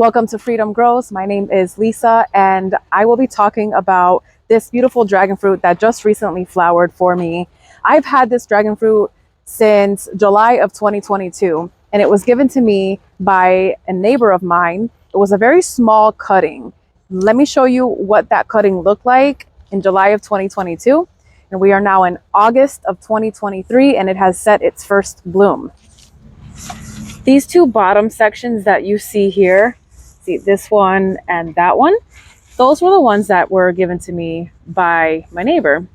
Welcome to Freedom Grows. My name is Lisa, and I will be talking about this beautiful dragon fruit that just recently flowered for me. I've had this dragon fruit since July of 2022, and it was given to me by a neighbor of mine. It was a very small cutting. Let me show you what that cutting looked like in July of 2022. And we are now in August of 2023, and it has set its first bloom. These two bottom sections that you see here, see this one and that one, those were the ones that were given to me by my neighbor.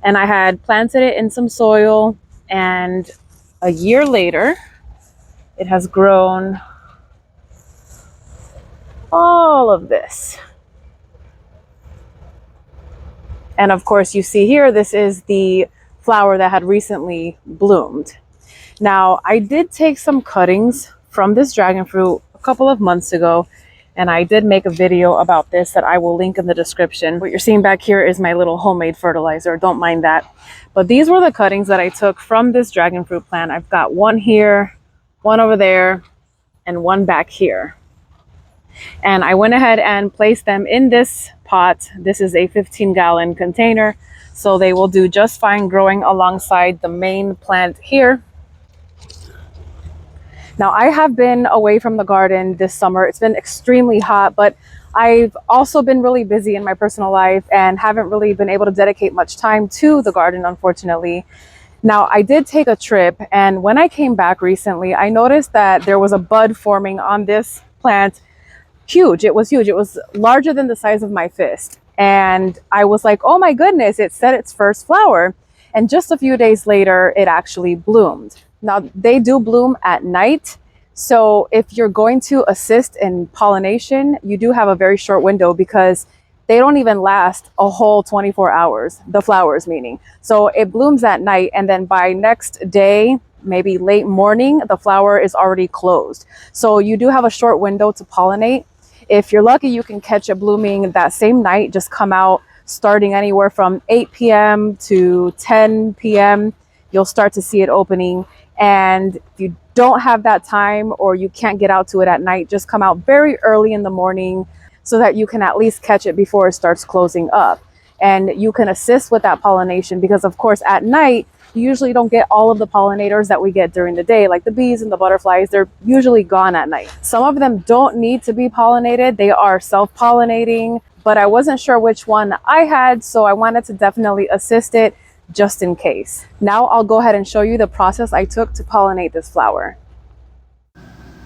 And I had planted it in some soil, and a year later, it has grown all of this. And of course, you see here, this is the flower that had recently bloomed. Now, I did take some cuttings from this dragon fruit a couple of months ago, and I did make a video about this that I will link in the description. What you're seeing back here is my little homemade fertilizer. Don't mind that. But these were the cuttings that I took from this dragon fruit plant. I've got one here, one over there, and one back here. And I went ahead and placed them in this pot. This is a 15-gallon container, so they will do just fine growing alongside the main plant here. Now, I have been away from the garden this summer. It's been extremely hot, but I've also been really busy in my personal life and haven't really been able to dedicate much time to the garden, unfortunately. Now, I did take a trip, and when I came back recently, I noticed that there was a bud forming on this plant. Huge. It was huge. It was larger than the size of my fist. And I was like, oh my goodness, it set its first flower. And just a few days later, it actually bloomed. Now, they do bloom at night. So if you're going to assist in pollination, you do have a very short window because they don't even last a whole 24 hours, the flowers meaning. So it blooms at night, and then by next day, maybe late morning, the flower is already closed. So you do have a short window to pollinate. If you're lucky, you can catch it blooming that same night. Just come out starting anywhere from 8 p.m. to 10 p.m. You'll start to see it opening. And if you don't have that time or you can't get out to it at night, just come out very early in the morning so that you can at least catch it before it starts closing up. And you can assist with that pollination because, of course, at night, you usually don't get all of the pollinators that we get during the day, like the bees and the butterflies. They're usually gone at night. Some of them don't need to be pollinated. They are self-pollinating, but I wasn't sure which one I had, so I wanted to definitely assist it just in case. Now I'll go ahead and show you the process I took to pollinate this flower.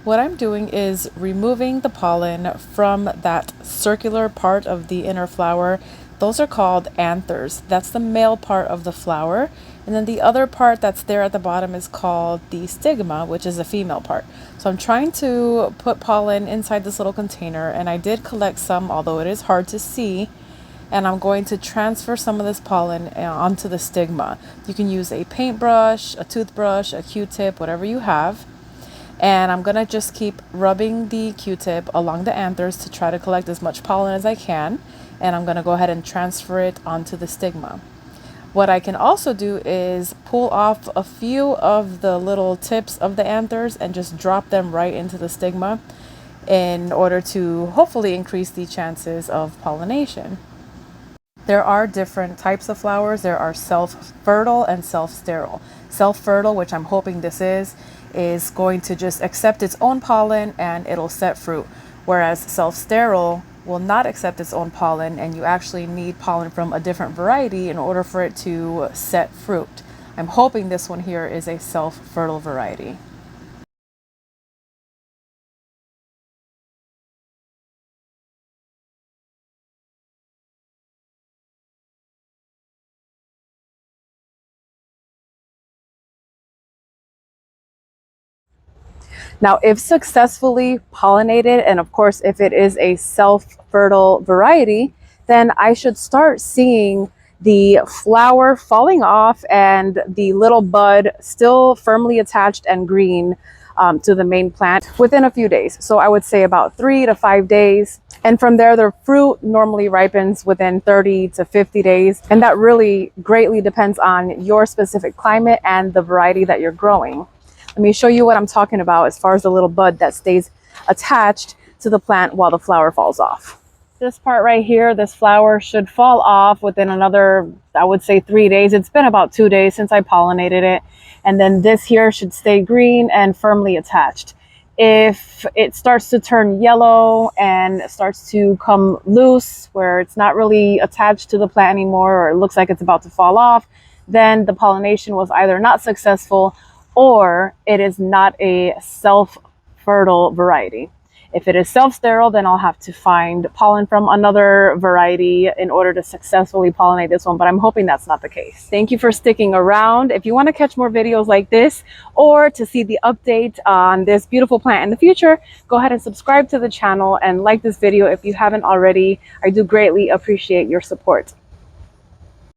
What I'm doing is removing the pollen from that circular part of the inner flower. Those are called anthers. That's the male part of the flower. And then the other part that's there at the bottom is called the stigma, which is the female part. So I'm trying to put pollen inside this little container, and I did collect some, although it is hard to see. And I'm going to transfer some of this pollen onto the stigma. You can use a paintbrush, a toothbrush, a Q-tip, whatever you have. And I'm going to just keep rubbing the Q-tip along the anthers to try to collect as much pollen as I can. And I'm going to go ahead and transfer it onto the stigma. What I can also do is pull off a few of the little tips of the anthers and just drop them right into the stigma in order to hopefully increase the chances of pollination. There are different types of flowers. There are self-fertile and self-sterile. Self-fertile, which I'm hoping this is going to just accept its own pollen and it'll set fruit. Whereas self-sterile will not accept its own pollen, and you actually need pollen from a different variety in order for it to set fruit. I'm hoping this one here is a self-fertile variety. Now, if successfully pollinated, and of course, if it is a self-fertile variety, then I should start seeing the flower falling off and the little bud still firmly attached and green to the main plant within a few days. So I would say about 3 to 5 days. And from there, the fruit normally ripens within 30 to 50 days. And that really greatly depends on your specific climate and the variety that you're growing. Let me show you what I'm talking about as far as the little bud that stays attached to the plant while the flower falls off. This part right here, this flower should fall off within another, I would say 3 days. It's been about 2 days since I pollinated it. And then this here should stay green and firmly attached. If it starts to turn yellow and starts to come loose, where it's not really attached to the plant anymore, or it looks like it's about to fall off, then the pollination was either not successful or it is not a self-fertile variety. If it is self-sterile, then I'll have to find pollen from another variety in order to successfully pollinate this one, but I'm hoping that's not the case. Thank you for sticking around. If you want to catch more videos like this or to see the update on this beautiful plant in the future, go ahead and subscribe to the channel and like this video if you haven't already. I do greatly appreciate your support.